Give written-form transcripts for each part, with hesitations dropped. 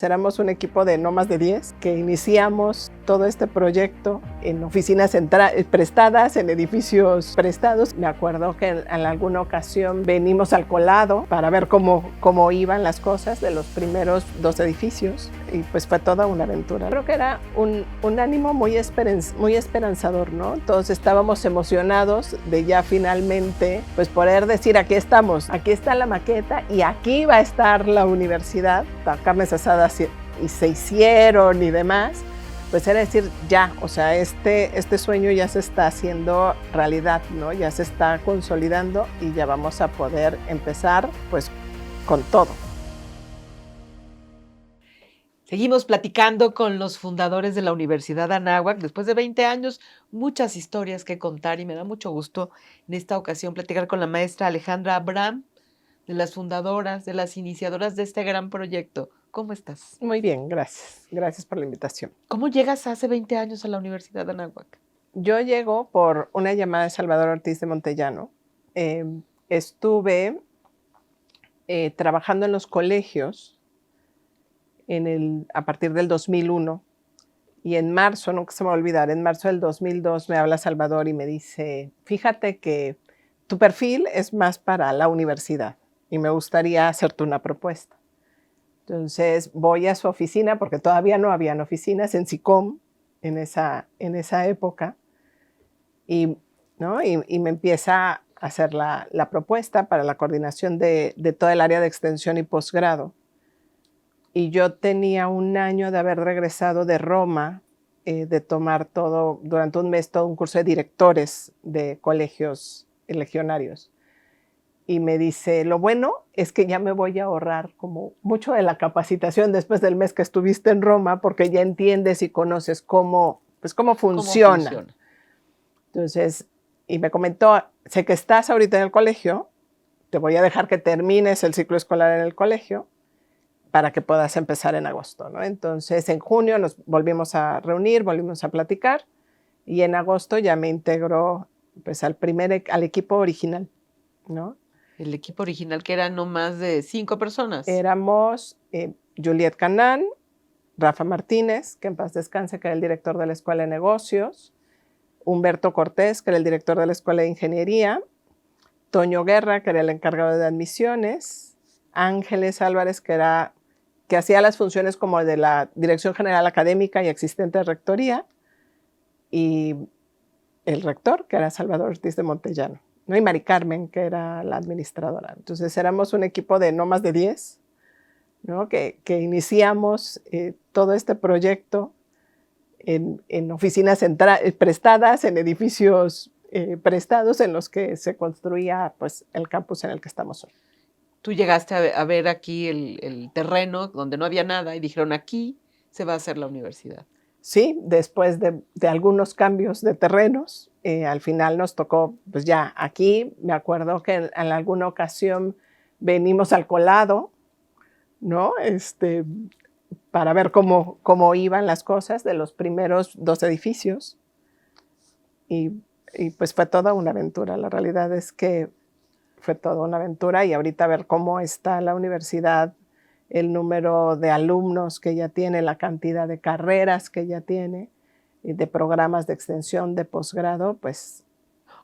Éramos un equipo de no más de 10 que iniciamos todo este proyecto en oficinas prestadas, en edificios prestados. Me acuerdo que en alguna ocasión venimos al colado para ver cómo iban las cosas de los primeros 2 edificios y pues fue toda una aventura. Creo que era un ánimo muy esperanzador, ¿no? Todos estábamos emocionados de ya finalmente pues poder decir aquí estamos, aquí está la maqueta y aquí va a estar la universidad. La carnes asadas y se hicieron y demás, pues era decir ya, o sea, este sueño ya se está haciendo realidad, ¿no? Ya se está consolidando y ya vamos a poder empezar pues con todo. Seguimos platicando con los fundadores de la Universidad Anáhuac. Después de 20 años, muchas historias que contar y me da mucho gusto en esta ocasión platicar con la maestra Alejandra Abraham, de las fundadoras, de las iniciadoras de este gran proyecto. ¿Cómo estás? Muy bien, gracias. Gracias por la invitación. ¿Cómo llegas hace 20 años a la Universidad Anáhuac? Yo llego por una llamada de Salvador Ortiz de Montellano. Estuve trabajando en los colegios a partir del 2001 y en marzo, nunca se me va a olvidar, en marzo del 2002 me habla Salvador y me dice, fíjate que tu perfil es más para la universidad y me gustaría hacerte una propuesta. Entonces voy a su oficina, porque todavía no habían oficinas en SICOM en esa época, ¿no? y me empieza a hacer la propuesta para la coordinación de todo el área de extensión y posgrado. Y yo tenía un año de haber regresado de Roma, de tomar durante un mes todo un curso de directores de colegios legionarios. Y me dice, lo bueno es que ya me voy a ahorrar como mucho de la capacitación después del mes que estuviste en Roma, porque ya entiendes y conoces cómo funciona. Entonces, y me comentó, sé que estás ahorita en el colegio, te voy a dejar que termines el ciclo escolar en el colegio para que puedas empezar en agosto, ¿no? Entonces, en junio nos volvimos a reunir, volvimos a platicar, y en agosto ya me integró pues, al equipo original, ¿no? El equipo original, que era no más de 5 personas. Éramos Juliet Canán, Rafa Martínez, que en paz descanse, que era el director de la Escuela de Negocios, Humberto Cortés, que era el director de la Escuela de Ingeniería, Toño Guerra, que era el encargado de admisiones, Ángeles Álvarez, que hacía las funciones como de la Dirección General Académica y existente de Rectoría, y el rector, que era Salvador Ortiz de Montellano, ¿no? Y Mari Carmen, que era la administradora. Entonces éramos un equipo de no más de 10, ¿no? que iniciamos todo este proyecto en oficinas prestadas, en edificios prestados en los que se construía pues, el campus en el que estamos hoy. Tú llegaste a ver aquí el terreno donde no había nada y dijeron, aquí se va a hacer la universidad. Sí, después de algunos cambios de terrenos, al final nos tocó, pues ya aquí, me acuerdo que en alguna ocasión venimos al colado, ¿no? Para ver cómo iban las cosas de los primeros 2 edificios. Y pues fue toda una aventura. La realidad es que fue toda una aventura y ahorita ver cómo está la universidad, el número de alumnos que ya tiene, la cantidad de carreras que ya tiene, y de programas de extensión, de posgrado, pues...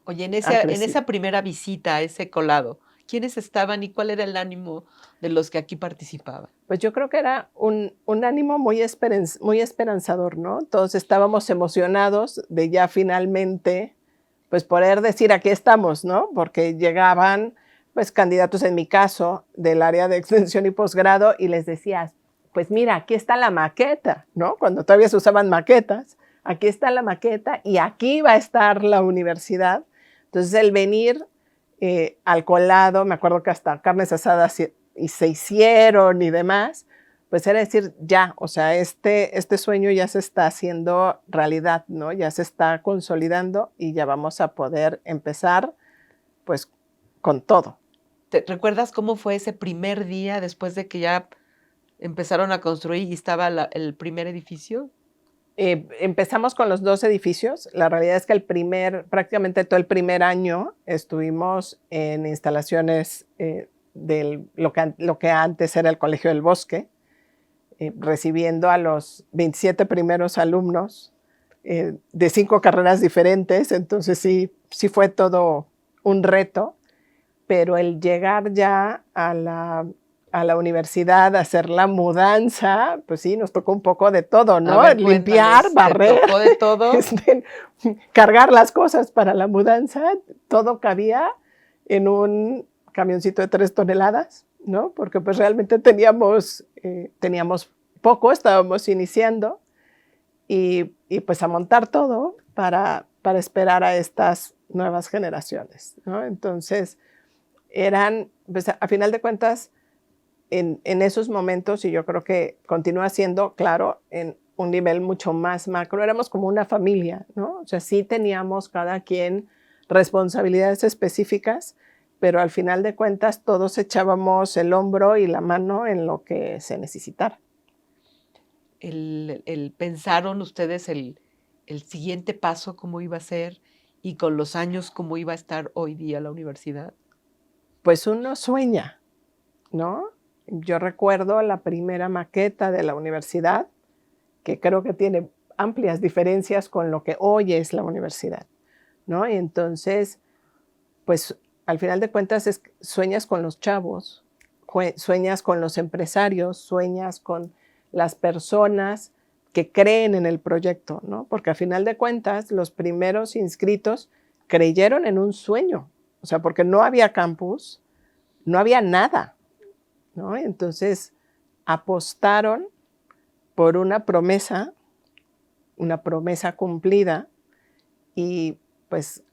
Oye, en esa primera visita a ese colado, ¿quiénes estaban y cuál era el ánimo de los que aquí participaban? Pues yo creo que era un ánimo muy esperanzador, ¿no? Todos estábamos emocionados de ya finalmente pues poder decir aquí estamos, ¿no? Porque llegaban pues candidatos, en mi caso, del área de extensión y posgrado, y les decías, pues mira, aquí está la maqueta, ¿no? Cuando todavía se usaban maquetas, aquí está la maqueta y aquí va a estar la universidad. Entonces el venir al colado, me acuerdo que hasta carnes asadas y se hicieron y demás, pues era decir, ya, o sea, este sueño ya se está haciendo realidad, ¿no? Ya se está consolidando y ya vamos a poder empezar, pues, con todo. ¿Te recuerdas cómo fue ese primer día después de que ya empezaron a construir y estaba el primer edificio? Empezamos con los 2 edificios. La realidad es que prácticamente todo el primer año estuvimos en instalaciones de lo que antes era el Colegio del Bosque. recibiendo a los 27 primeros alumnos de 5 carreras diferentes, entonces sí fue todo un reto, pero el llegar ya a la universidad, a hacer la mudanza, pues sí, nos tocó un poco de todo, ¿no? A ver, Limpiar, cuéntales, barrer, ¿te tocó de todo? cargar las cosas para la mudanza, todo cabía en un camioncito de 3 toneladas, ¿no? Porque pues realmente teníamos poco, estábamos iniciando, y pues a montar todo para esperar a estas nuevas generaciones, ¿no? Entonces, pues a final de cuentas, en esos momentos, y yo creo que continúa siendo, claro, en un nivel mucho más macro, éramos como una familia, ¿no? O sea, sí teníamos cada quien responsabilidades específicas, pero al final de cuentas todos echábamos el hombro y la mano en lo que se necesitara. ¿Pensaron ustedes el siguiente paso cómo iba a ser y con los años cómo iba a estar hoy día la universidad? Pues uno sueña, ¿no? Yo recuerdo la primera maqueta de la universidad, que creo que tiene amplias diferencias con lo que hoy es la universidad, ¿no? Y entonces, pues al final de cuentas sueñas con los chavos, sueñas con los empresarios, sueñas con las personas que creen en el proyecto, ¿no? Porque al final de cuentas los primeros inscritos creyeron en un sueño, o sea, porque no había campus, no había nada, ¿no? Entonces apostaron por una promesa cumplida, y pues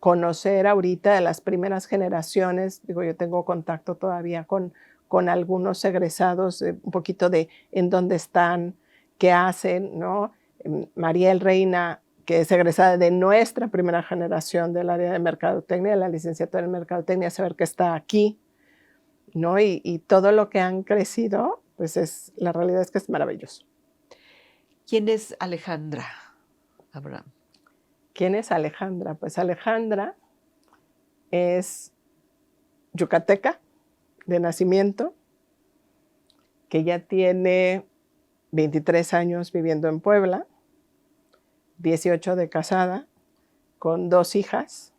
conocer ahorita de las primeras generaciones, digo, yo tengo contacto todavía con algunos egresados, un poquito de en dónde están, qué hacen, ¿no? Mariel Reina, que es egresada de nuestra primera generación del área de mercadotecnia, de la licenciatura en mercadotecnia, saber que está aquí, ¿no? Y todo lo que han crecido, pues la realidad es que es maravilloso. ¿Quién es Alejandra Abraham? ¿Quién es Alejandra? Pues Alejandra es yucateca de nacimiento, que ya tiene 23 años viviendo en Puebla, 18 de casada, con 2 hijas,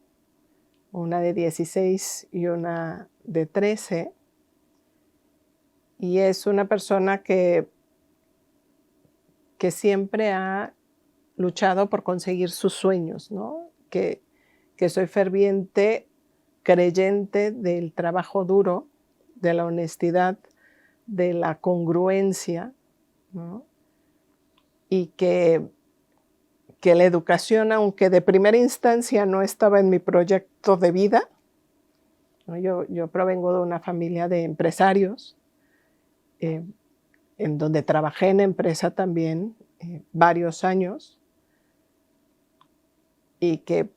una de 16 y una de 13, y es una persona que siempre ha luchado por conseguir sus sueños, ¿no? Que soy ferviente creyente del trabajo duro, de la honestidad, de la congruencia, ¿no? Y que la educación, aunque de primera instancia no estaba en mi proyecto de vida, ¿no? Yo provengo de una familia de empresarios, en donde trabajé en empresa también varios años, y que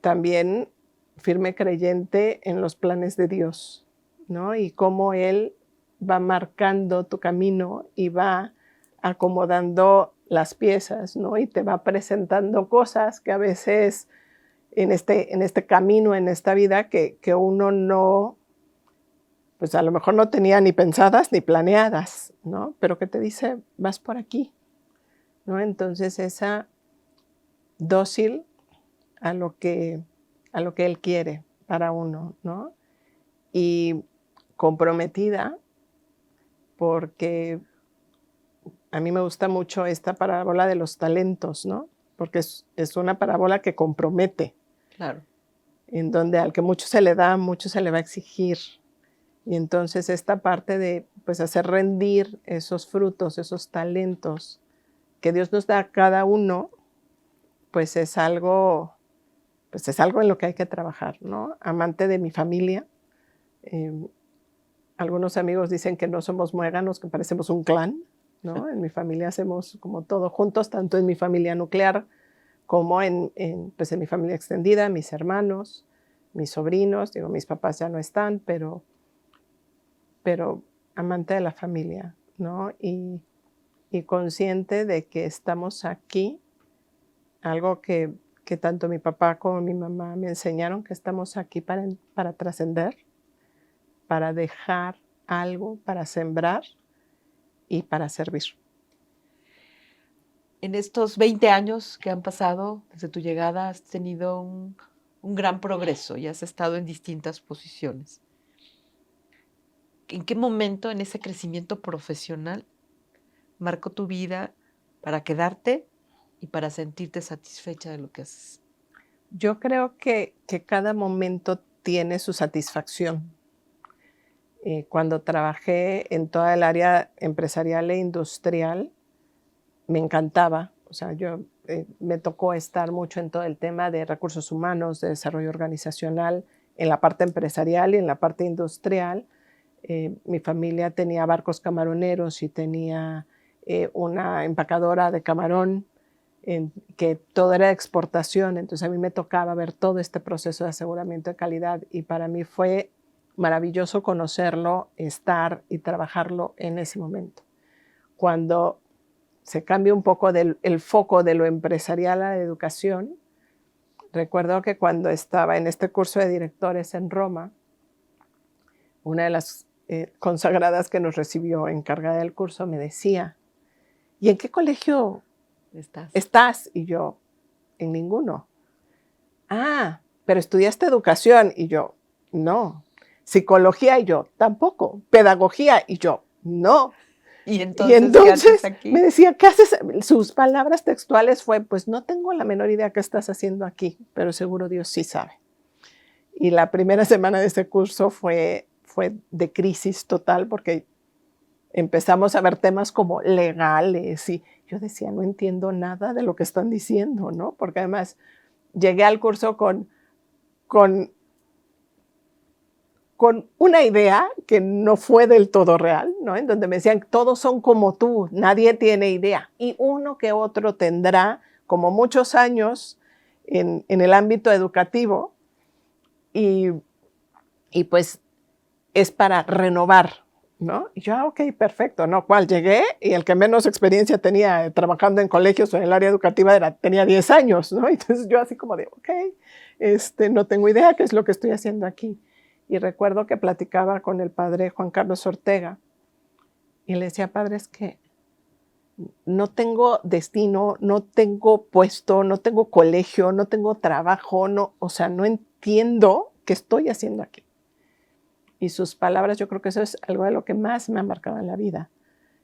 también firme creyente en los planes de Dios, ¿no? Y cómo Él va marcando tu camino y va acomodando las piezas, ¿no? Y te va presentando cosas que a veces en este camino, en esta vida, que uno no, pues a lo mejor no tenía ni pensadas ni planeadas, ¿no? Pero que te dice, vas por aquí, ¿no? Entonces esa dócil a lo que Él quiere para uno, ¿no? Y comprometida, porque a mí me gusta mucho esta parábola de los talentos, ¿no? Porque es una parábola que compromete. Claro. En donde al que mucho se le da, mucho se le va a exigir. Y entonces esta parte de pues hacer rendir esos frutos, esos talentos que Dios nos da a cada uno, pues es algo en lo que hay que trabajar, ¿no? Amante de mi familia. Algunos amigos dicen que no somos muéganos, que parecemos un clan, ¿no? En mi familia hacemos como todo juntos, tanto en mi familia nuclear como pues en mi familia extendida, mis hermanos, mis sobrinos. Digo, mis papás ya no están, pero amante de la familia, ¿no? Y consciente de que estamos aquí, algo que tanto mi papá como mi mamá me enseñaron, que estamos aquí para trascender, para dejar algo, para sembrar, y para servir. En estos 20 años que han pasado desde tu llegada, has tenido un gran progreso y has estado en distintas posiciones. ¿En qué momento en ese crecimiento profesional marcó tu vida para quedarte y para sentirte satisfecha de lo que haces? Yo creo que cada momento tiene su satisfacción. Cuando trabajé en toda el área empresarial e industrial, me encantaba. O sea, me tocó estar mucho en todo el tema de recursos humanos, de desarrollo organizacional, en la parte empresarial y en la parte industrial. Mi familia tenía barcos camaroneros y tenía una empacadora de camarón, que todo era exportación. Entonces a mí me tocaba ver todo este proceso de aseguramiento de calidad y para mí fue maravilloso conocerlo, estar y trabajarlo en ese momento. Cuando se cambia un poco el foco de lo empresarial a la educación, recuerdo que cuando estaba en este curso de directores en Roma, una de las consagradas que nos recibió encargada del curso me decía, ¿y en qué colegio estás? Y yo, en ninguno. Ah, pero estudiaste educación. Y yo, no. Psicología. Y yo, tampoco. Pedagogía. Y yo, no. Y entonces ¿qué haces aquí? Me decía, ¿qué haces? Sus palabras textuales fue, pues no tengo la menor idea qué estás haciendo aquí, pero seguro Dios sí sabe. Y la primera semana de ese curso fue de crisis total porque empezamos a ver temas como legales y yo decía, no entiendo nada de lo que están diciendo, ¿no? Porque además llegué al curso con una idea que no fue del todo real, ¿no? En donde me decían, todos son como tú, nadie tiene idea. Y uno que otro tendrá, como muchos años en el ámbito educativo, y pues es para renovar, ¿no? Y yo, ok, perfecto, ¿no? ¿Cuál? Llegué y el que menos experiencia tenía trabajando en colegios o en el área educativa tenía 10 años, ¿no? Entonces yo así como de, ok, no tengo idea qué es lo que estoy haciendo aquí. Y recuerdo que platicaba con el padre Juan Carlos Ortega y le decía, padre, es que no tengo destino, no tengo puesto, no tengo colegio, no tengo trabajo, no, o sea, no entiendo qué estoy haciendo aquí. Y sus palabras, yo creo que eso es algo de lo que más me ha marcado en la vida.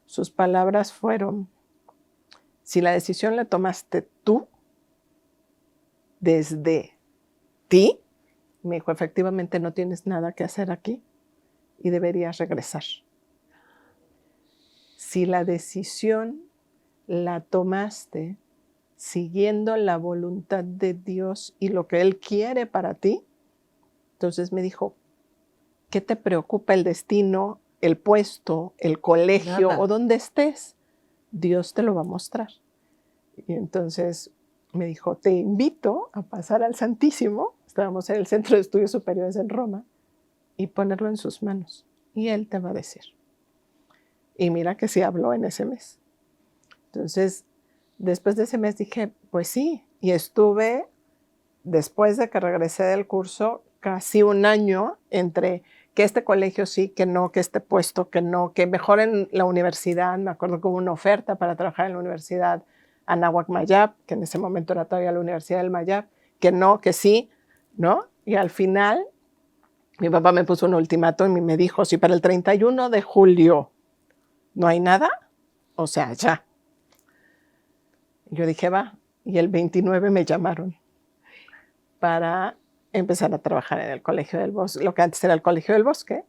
Sus palabras fueron, si la decisión la tomaste tú, desde ti, me dijo, efectivamente no tienes nada que hacer aquí y deberías regresar. Si la decisión la tomaste siguiendo la voluntad de Dios y lo que Él quiere para ti, entonces me dijo, ¿qué te preocupa el destino, el puesto, el colegio o donde estés? Dios te lo va a mostrar. Y entonces me dijo, te invito a pasar al Santísimo, estábamos en el Centro de Estudios Superiores en Roma, y ponerlo en sus manos. Y Él te va a decir. Y mira que sí habló en ese mes. Entonces, después de ese mes dije, pues sí, y estuve, después de que regresé del curso, casi un año entre que este colegio sí, que no, que este puesto, que no, que mejor en la universidad. Me acuerdo que hubo una oferta para trabajar en la universidad Anáhuac Mayab, que en ese momento era todavía la Universidad del Mayab, que no, que sí, ¿no? Y al final, mi papá me puso un ultimátum y me dijo, si para el 31 de julio no hay nada, o sea, ya. Yo dije, va, y el 29 me llamaron para empezar a trabajar en el Colegio del Bosque, lo que antes era el Colegio del Bosque,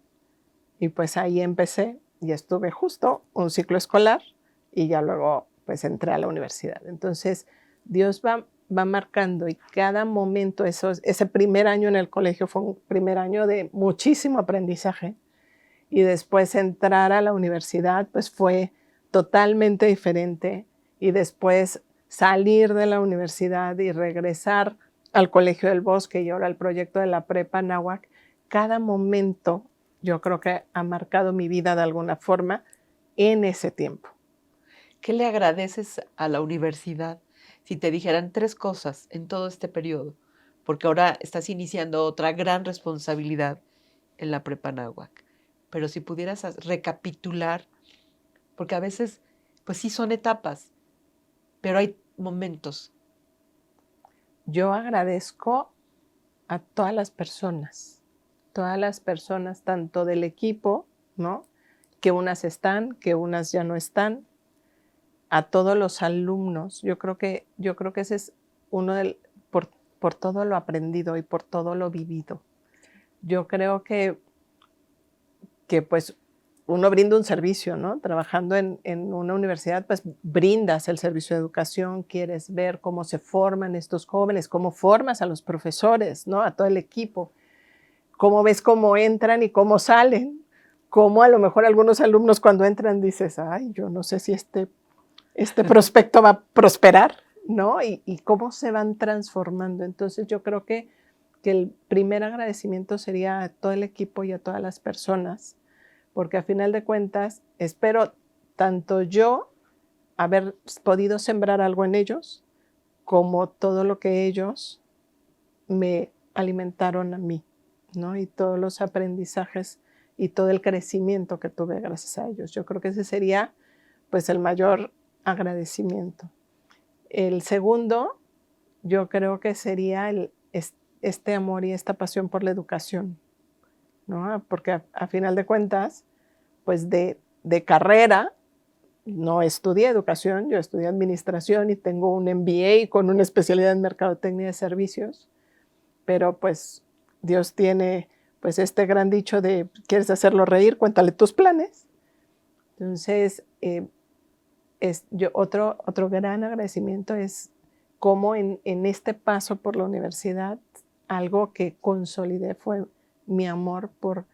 y pues ahí empecé y estuve justo un ciclo escolar y ya luego pues entré a la universidad. Entonces Dios va marcando y cada momento, ese primer año en el colegio fue un primer año de muchísimo aprendizaje y después entrar a la universidad pues fue totalmente diferente y después salir de la universidad y regresar al Colegio del Bosque y ahora al proyecto de la Prepa Anáhuac, cada momento yo creo que ha marcado mi vida de alguna forma en ese tiempo. ¿Qué le agradeces a la universidad si te dijeran 3 cosas en todo este periodo? Porque ahora estás iniciando otra gran responsabilidad en la Prepa Anáhuac. Pero si pudieras recapitular Porque a veces, pues sí son etapas, pero hay momentos. Yo agradezco a todas las personas, tanto del equipo, ¿no? Que unas están, que unas ya no están, a todos los alumnos. Yo creo que ese es uno por todo lo aprendido y por todo lo vivido. Yo creo que pues uno brinda un servicio, ¿no? Trabajando en una universidad, pues brindas el servicio de educación, quieres ver cómo se forman estos jóvenes, cómo formas a los profesores, ¿no? A todo el equipo, cómo ves cómo entran y cómo salen, cómo a lo mejor algunos alumnos cuando entran dices, ay, yo no sé si este prospecto va a prosperar, ¿no? Y cómo se van transformando. Entonces yo creo que el primer agradecimiento sería a todo el equipo y a todas las personas, porque a final de cuentas espero tanto yo haber podido sembrar algo en ellos, como todo lo que ellos me alimentaron a mí, ¿no? Y todos los aprendizajes y todo el crecimiento que tuve gracias a ellos. Yo creo que ese sería pues el mayor agradecimiento. El segundo, yo creo que sería este amor y esta pasión por la educación, ¿no? Porque a final de cuentas, pues de carrera, no estudié educación, yo estudié administración y tengo un MBA con una especialidad en mercadotecnia de servicios, pero pues Dios tiene pues este gran dicho de, ¿quieres hacerlo reír? Cuéntale tus planes. Entonces, otro gran agradecimiento es cómo en este paso por la universidad, algo que consolidé fue mi amor por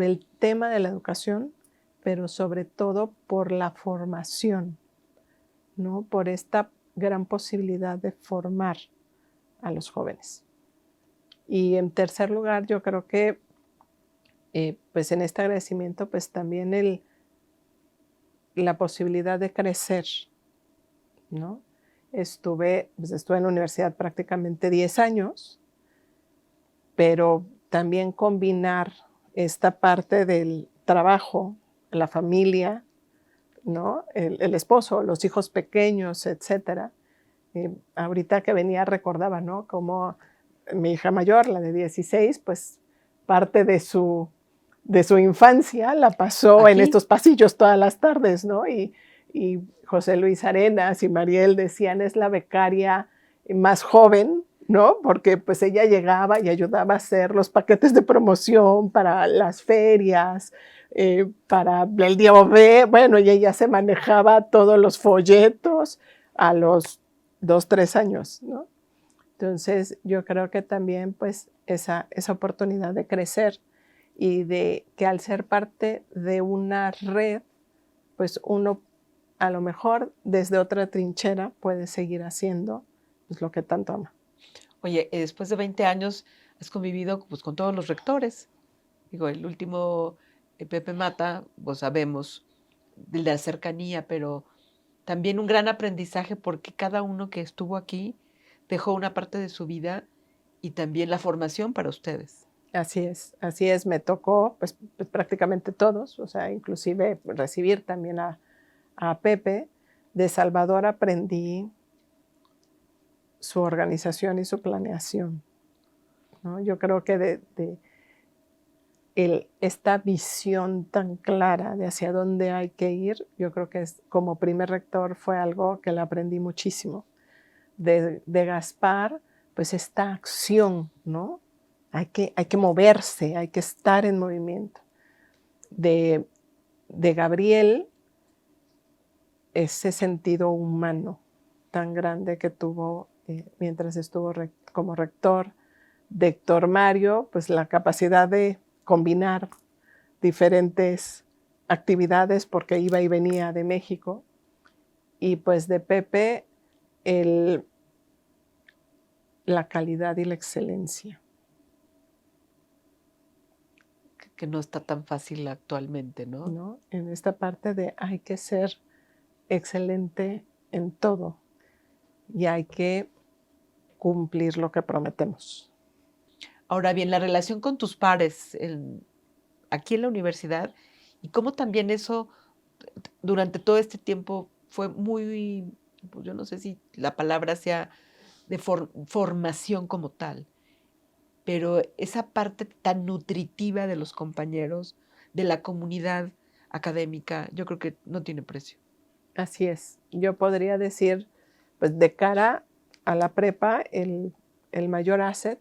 el tema de la educación, pero sobre todo por la formación, ¿no? Por esta gran posibilidad de formar a los jóvenes. Y en tercer lugar, yo creo que pues en este agradecimiento, pues también la posibilidad de crecer, ¿no? Estuve en la universidad prácticamente 10 años, pero también combinar esta parte del trabajo, la familia, ¿no? El esposo, los hijos pequeños, etcétera. Ahorita que venía recordaba, ¿no? Como mi hija mayor, la de 16, pues parte de su infancia la pasó en Aquí, estos pasillos todas las tardes, ¿no? Y José Luis Arenas y Mariel decían, es la becaria más joven, ¿no? Porque pues ella llegaba y ayudaba a hacer los paquetes de promoción para las ferias, para el día OV, bueno, y ella se manejaba todos los folletos a los 2, 3 años, ¿no? Entonces, yo creo que también pues esa oportunidad de crecer y de que al ser parte de una red, pues uno a lo mejor desde otra trinchera puede seguir haciendo pues, lo que tanto ama. oye, después de 20 años has convivido pues, con todos los rectores. Digo, el último, Pepe Mata, pues sabemos de la cercanía, pero también un gran aprendizaje porque cada uno que estuvo aquí dejó una parte de su vida y también la formación para ustedes. Así es, me tocó pues prácticamente todos, o sea, inclusive recibir también a Pepe. De Salvador aprendí su organización y su planeación, ¿no? Yo creo que esta visión tan clara de hacia dónde hay que ir, yo creo que como primer rector fue algo que le aprendí muchísimo. De Gaspar, pues esta acción, ¿no? Hay que moverse, hay que estar en movimiento. De Gabriel, ese sentido humano tan grande que tuvo mientras estuvo como rector. De Héctor Mario, pues la capacidad de combinar diferentes actividades porque iba y venía de México. Y pues de Pepe, la calidad y la excelencia. Que no está tan fácil actualmente, ¿no? ¿No? En esta parte de hay que ser excelente en todo y hay que cumplir lo que prometemos. Ahora bien, la relación con tus pares aquí en la universidad y cómo también eso durante todo este tiempo fue muy, pues yo no sé si la palabra sea de formación como tal, pero esa parte tan nutritiva de los compañeros, de la comunidad académica, yo creo que no tiene precio. Así es. Yo podría decir, pues de cara a la prepa, el mayor asset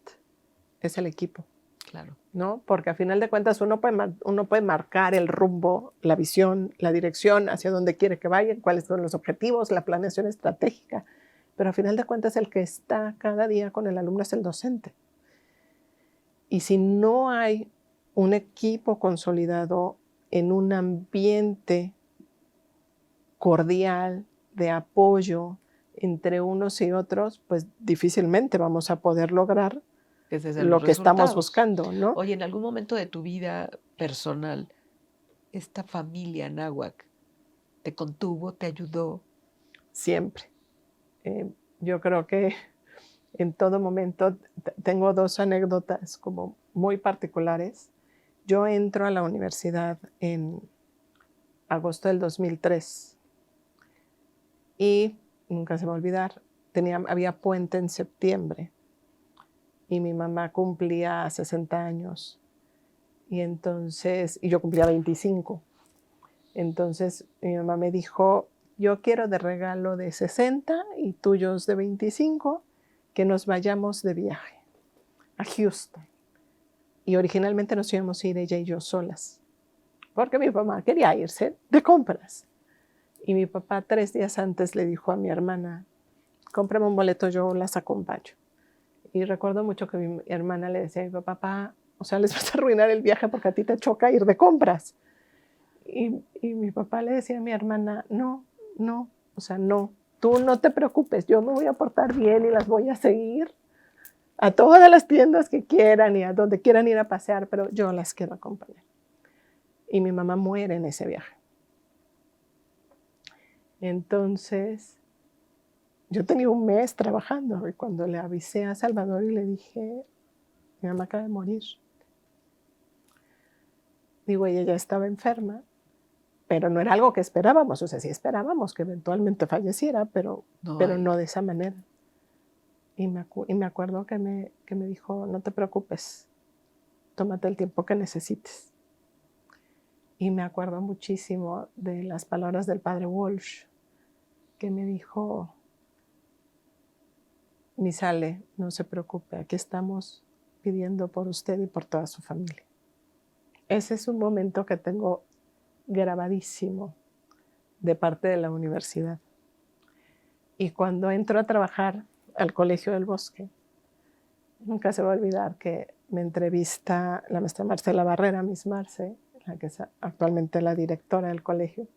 es el equipo, Claro. ¿no? Porque a final de cuentas uno puede marcar el rumbo, la visión, la dirección, hacia dónde quiere que vayan, cuáles son los objetivos, la planeación estratégica, pero a final de cuentas el que está cada día con el alumno es el docente. Y si no hay un equipo consolidado en un ambiente cordial, de apoyo entre unos y otros, pues difícilmente vamos a poder lograr Que se den lo los que estamos resultados. buscando, ¿no? Oye, en algún momento de tu vida personal, esta familia náhuac te contuvo, te ayudó. Siempre. Yo creo que en todo momento tengo dos anécdotas como muy particulares. Yo entro a la universidad en agosto del 2003 y nunca se me va a olvidar, había puente en septiembre y mi mamá cumplía 60 años y yo cumplía 25. Entonces mi mamá me dijo, yo quiero de regalo de 60 y tuyos de 25 que nos vayamos de viaje a Houston. Y originalmente nos íbamos a ir ella y yo solas, porque mi mamá quería irse de compras. Y mi papá 3 días antes le dijo a mi hermana, cómprame un boleto, yo las acompaño. Y recuerdo mucho que mi hermana le decía a mi papá, o sea, les vas a arruinar el viaje porque a ti te choca ir de compras. Y mi papá le decía a mi hermana, no, o sea, no, tú no te preocupes, yo me voy a portar bien y las voy a seguir a todas las tiendas que quieran y a donde quieran ir a pasear, pero yo las quiero acompañar. Y mi mamá muere en ese viaje. Entonces, yo tenía un mes trabajando y cuando le avisé a Salvador y le dije, mi mamá acaba de morir. Digo, ella ya estaba enferma, pero no era algo que esperábamos. O sea, sí esperábamos que eventualmente falleciera, pero no de esa manera. Y me acuerdo que me dijo, no te preocupes, tómate el tiempo que necesites. Y me acuerdo muchísimo de las palabras del padre Walsh, que me dijo, Miss Ale, no se preocupe, aquí estamos pidiendo por usted y por toda su familia. Ese es un momento que tengo grabadísimo de parte de la universidad. Y cuando entro a trabajar al Colegio del Bosque, nunca se va a olvidar que me entrevista la maestra Marcela Barrera, Miss Marce, la que es actualmente la directora del colegio,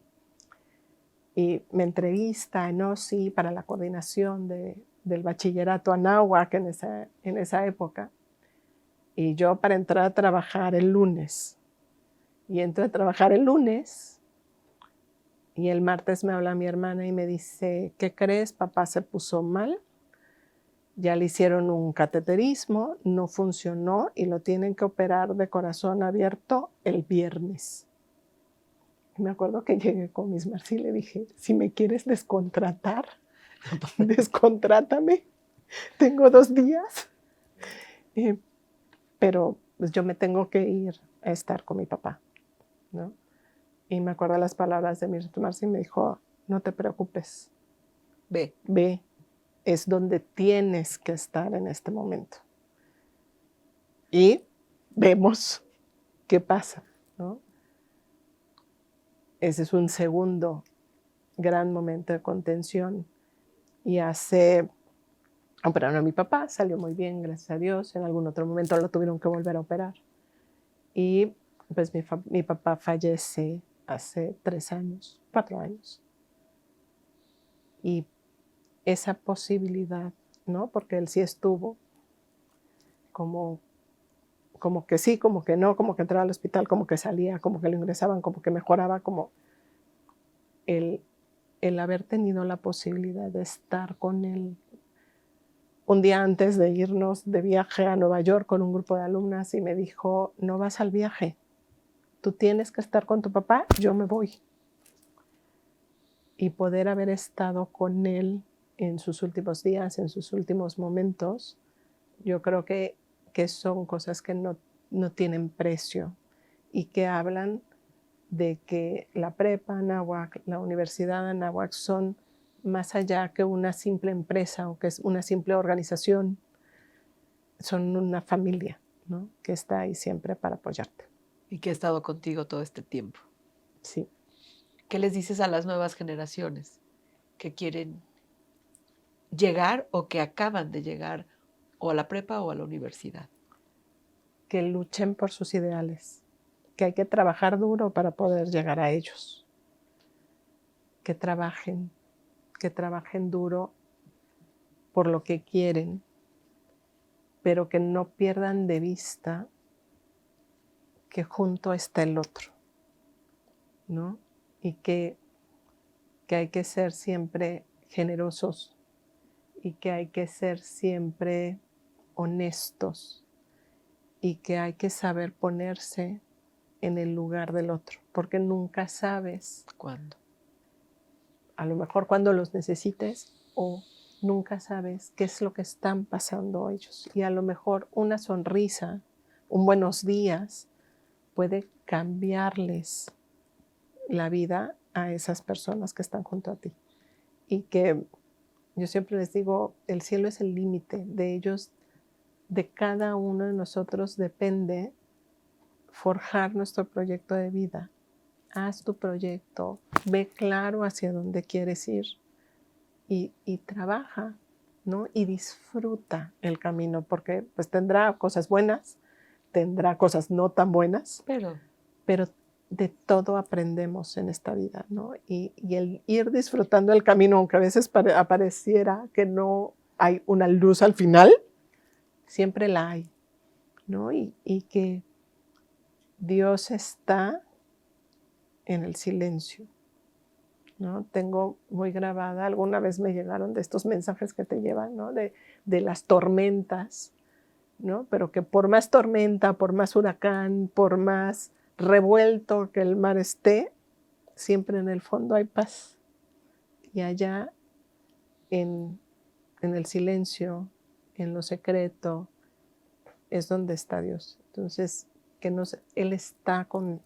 y me entrevista en OSI para la coordinación del bachillerato anáhuac en esa época. Y yo para entrar a trabajar el lunes, y entro a trabajar el lunes, y el martes me habla mi hermana y me dice, ¿qué crees? Papá se puso mal, ya le hicieron un cateterismo, no funcionó y lo tienen que operar de corazón abierto el viernes. Y me acuerdo que llegué con Miss Marcy y le dije, si me quieres descontratar, descontrátame, tengo 2 días. Pero pues, yo me tengo que ir a estar con mi papá, ¿no? Y me acuerdo las palabras de Miss Marcy y me dijo, no te preocupes, ve, es donde tienes que estar en este momento. Y vemos qué pasa, ¿no? Ese es un segundo gran momento de contención. Y operaron a mi papá, salió muy bien, gracias a Dios. En algún otro momento lo tuvieron que volver a operar. Y pues mi papá fallece hace 3 años, 4 años. Y esa posibilidad, ¿no? Porque él sí estuvo como que sí, como que no, como que entraba al hospital, como que salía, como que lo ingresaban, como que mejoraba, como el haber tenido la posibilidad de estar con él un día antes de irnos de viaje a Nueva York con un grupo de alumnas y me dijo, no vas al viaje, tú tienes que estar con tu papá, yo me voy. y poder haber estado con él en sus últimos días, en sus últimos momentos, yo creo que son cosas que no tienen precio y que hablan de que la prepa Anáhuac, la Universidad Anáhuac son más allá que una simple empresa o que es una simple organización, son una familia, ¿no? Que está ahí siempre para apoyarte. Y que ha estado contigo todo este tiempo. Sí. ¿Qué les dices a las nuevas generaciones que quieren llegar o que acaban de llegar o a la prepa o a la universidad? Que luchen por sus ideales, que hay que trabajar duro para poder llegar a ellos, que trabajen duro por lo que quieren, pero que no pierdan de vista que junto está el otro, ¿no? Y que hay que ser siempre generosos y que hay que ser siempre honestos y que hay que saber ponerse en el lugar del otro, porque nunca sabes ¿Cuándo? a lo mejor cuando los necesites o nunca sabes qué es lo que están pasando ellos. Y a lo mejor una sonrisa, un buenos días, puede cambiarles la vida a esas personas que están junto a ti. Y que yo siempre les digo, el cielo es el límite de ellos, de cada uno de nosotros depende forjar nuestro proyecto de vida. Haz tu proyecto, ve claro hacia dónde quieres ir y trabaja, ¿no? Y disfruta el camino, porque pues tendrá cosas buenas, tendrá cosas no tan buenas, pero de todo aprendemos en esta vida, ¿no? Y el ir disfrutando el camino, aunque a veces apareciera que no hay una luz al final, siempre la hay, ¿no? Y que Dios está en el silencio, ¿no? Tengo muy grabada, alguna vez me llegaron de estos mensajes que te llevan, ¿no? De las tormentas, ¿no? Pero que por más tormenta, por más huracán, por más revuelto que el mar esté, siempre en el fondo hay paz. Y allá en el silencio, en lo secreto, es donde está Dios. Entonces, Él está con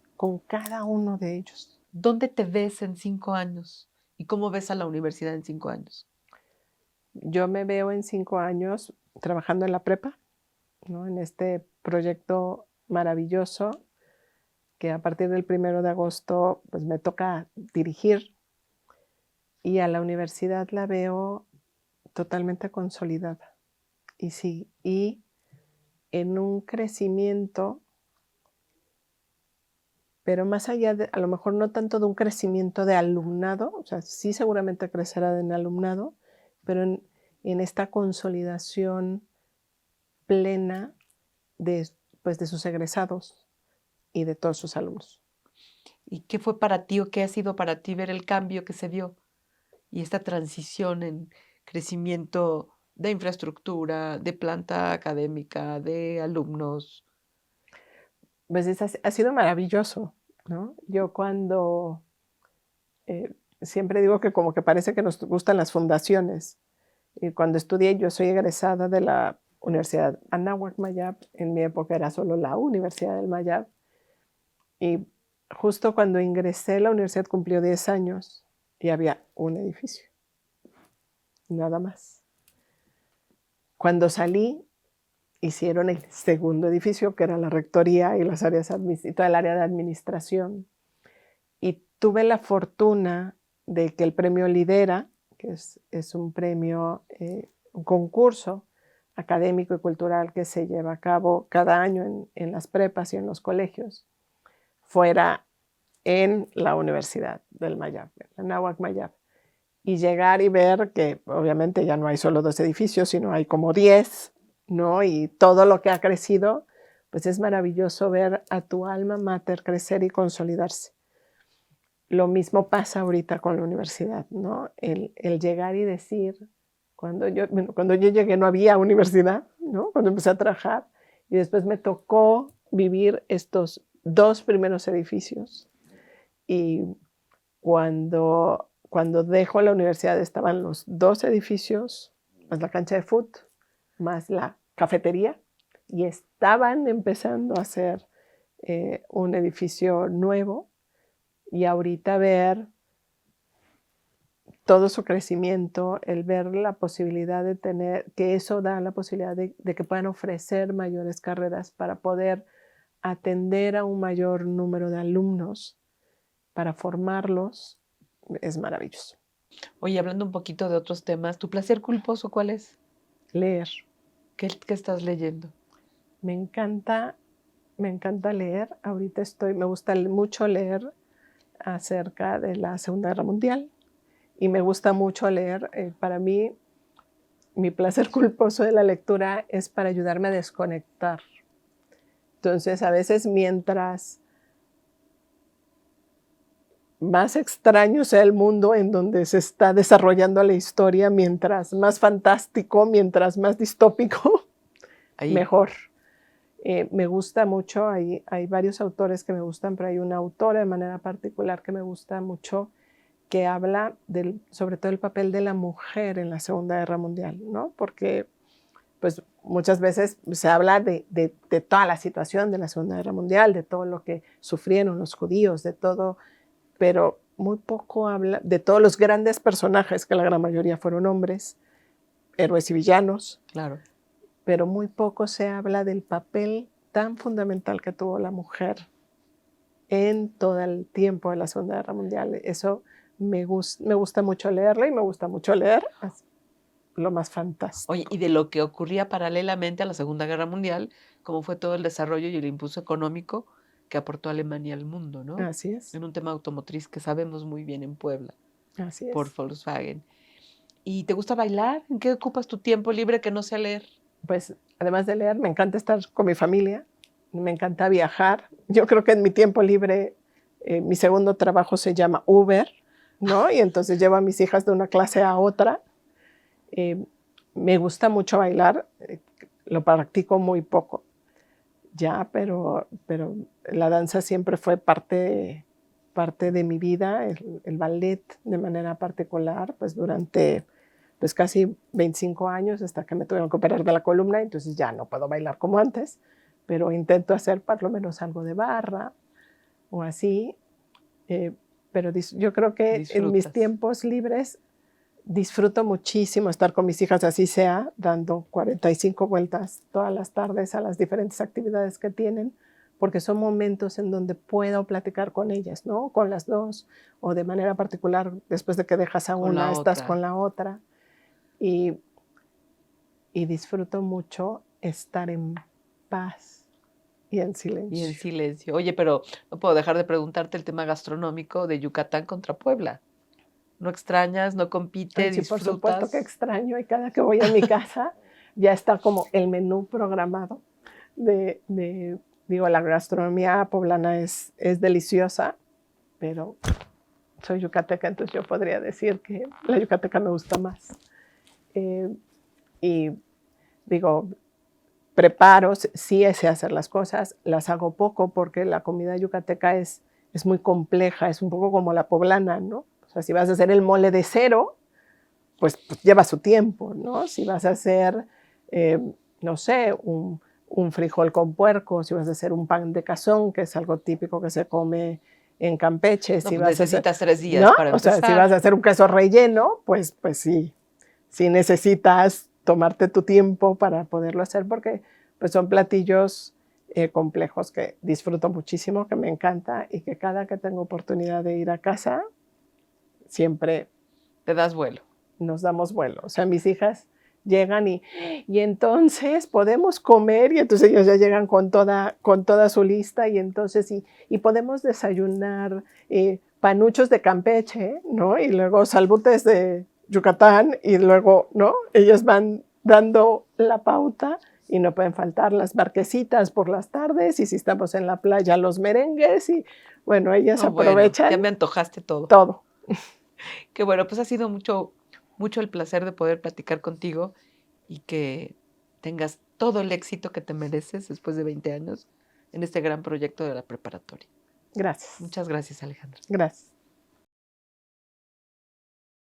cada uno de ellos. ¿Dónde te ves en 5 años? ¿Y cómo ves a la universidad en 5 años? Yo me veo en 5 años trabajando en la prepa, ¿no? En este proyecto maravilloso que a partir del 1 de agosto pues, me toca dirigir. Y a la universidad la veo totalmente consolidada. Y sí, y en un crecimiento, pero más allá de, a lo mejor no tanto de un crecimiento de alumnado, o sea, sí seguramente crecerá en alumnado, pero en esta consolidación plena de sus egresados y de todos sus alumnos. ¿Y qué fue para ti o qué ha sido para ti ver el cambio que se dio y esta transición en crecimiento de infraestructura, de planta académica, de alumnos? Pues ha sido maravilloso, ¿no? Yo cuando siempre digo que como que parece que nos gustan las fundaciones. Y cuando estudié, yo soy egresada de la Universidad Anáhuac Mayab, en mi época era solo la Universidad del Mayab, y justo cuando ingresé, la universidad cumplió 10 años y había un edificio, nada más. Cuando salí, hicieron el segundo edificio, que era la rectoría y las áreas y toda el área de administración. Y tuve la fortuna de que el premio Lidera, que es un premio, un concurso académico y cultural que se lleva a cabo cada año en las prepas y en los colegios, fuera en la Universidad del Mayab, en Anáhuac Mayab. Y llegar y ver que obviamente ya no hay solo 2 edificios, sino hay como 10, ¿no? Y todo lo que ha crecido, pues es maravilloso ver a tu alma mater crecer y consolidarse. Lo mismo pasa ahorita con la universidad, ¿no? El llegar y decir, cuando yo llegué no había universidad, ¿no? Cuando empecé a trabajar, y después me tocó vivir estos 2 primeros edificios. Y cuando cuando dejo la universidad estaban los 2 edificios, más la cancha de fútbol, más la cafetería, y estaban empezando a hacer un edificio nuevo, y ahorita ver todo su crecimiento, el ver la posibilidad de tener, que eso da la posibilidad de que puedan ofrecer mayores carreras para poder atender a un mayor número de alumnos, para formarlos, es maravilloso. Oye, hablando un poquito de otros temas, ¿tu placer culposo cuál es? Leer. ¿Qué estás leyendo? Me encanta leer. Ahorita me gusta mucho leer acerca de la Segunda Guerra Mundial y me gusta mucho leer. Para mí, mi placer culposo de la lectura es para ayudarme a desconectar. Entonces, a veces mientras más extraño sea el mundo en donde se está desarrollando la historia, mientras más fantástico, mientras más distópico, Ahí. mejor. Me gusta mucho, hay varios autores que me gustan, pero hay una autora de manera particular que me gusta mucho, que habla sobre todo el papel de la mujer en la Segunda Guerra Mundial, ¿no? Porque pues, muchas veces se habla de toda la situación de la Segunda Guerra Mundial, de todo lo que sufrieron los judíos, de todo, pero muy poco habla de todos los grandes personajes, que la gran mayoría fueron hombres, héroes y villanos. Claro. Pero muy poco se habla del papel tan fundamental que tuvo la mujer en todo el tiempo de la Segunda Guerra Mundial. Eso me gusta mucho leerla y me gusta mucho leer lo más fantástico. Oye, y de lo que ocurría paralelamente a la Segunda Guerra Mundial, cómo fue todo el desarrollo y el impulso económico que aportó Alemania al mundo, ¿no? Así es. En un tema automotriz que sabemos muy bien en Puebla. Así es. Por Volkswagen. ¿Y te gusta bailar? ¿En qué ocupas tu tiempo libre que no sea leer? Pues además de leer, me encanta estar con mi familia, me encanta viajar. Yo creo que en mi tiempo libre, mi segundo trabajo se llama Uber, ¿no? Y entonces llevo a mis hijas de una clase a otra. Me gusta mucho bailar, lo practico muy poco ya, pero la danza siempre fue parte de mi vida, el ballet de manera particular, pues durante pues casi 25 años hasta que me tuvieron que operar de la columna, entonces ya no puedo bailar como antes, pero intento hacer por lo menos algo de barra o así, pero yo creo que en mis tiempos libres disfruto muchísimo estar con mis hijas, así sea, dando 45 vueltas todas las tardes a las diferentes actividades que tienen, porque son momentos en donde puedo platicar con ellas, ¿no? Con las dos, o de manera particular, después de que dejas a una, estás con la otra. Y disfruto mucho estar en paz y en silencio. Y en silencio. Oye, pero no puedo dejar de preguntarte el tema gastronómico de Yucatán contra Puebla. ¿No extrañas, no compites, sí, disfrutas? por supuesto que extraño, y cada que voy a mi casa ya está como el menú programado digo, la gastronomía poblana es deliciosa, pero soy yucateca, entonces yo podría decir que la yucateca me gusta más. Y digo, preparo, sí sé hacer las cosas, las hago poco porque la comida yucateca es muy compleja, es un poco como la poblana, ¿no? O sea, si vas a hacer el mole de cero, pues lleva su tiempo, ¿no? Si vas a hacer, no sé, un frijol con puerco, si vas a hacer un pan de cazón, que es algo típico que se come en Campeche. No, Si pues vas necesitas a hacer, 3 días, ¿no? para O empezar. sea, si vas a hacer un queso relleno, pues sí necesitas tomarte tu tiempo para poderlo hacer, porque pues son platillos complejos que disfruto muchísimo, que me encanta, y que cada que tengo oportunidad de ir a casa, siempre te das vuelo. Nos damos vuelo. O sea, mis hijas llegan y entonces podemos comer, y entonces ellos ya llegan con toda su lista, y entonces y podemos desayunar panuchos de Campeche, ¿no? Y luego salbutes de Yucatán, y luego, ¿no? Ellos van dando la pauta, y no pueden faltar las marquesitas por las tardes, y si estamos en la playa, los merengues, y bueno, ellas aprovechan. Bueno, ya me antojaste todo. Todo. Qué bueno, pues ha sido mucho el placer de poder platicar contigo y que tengas todo el éxito que te mereces después de 20 años en este gran proyecto de la preparatoria. Gracias. Muchas gracias, Alejandra. Gracias.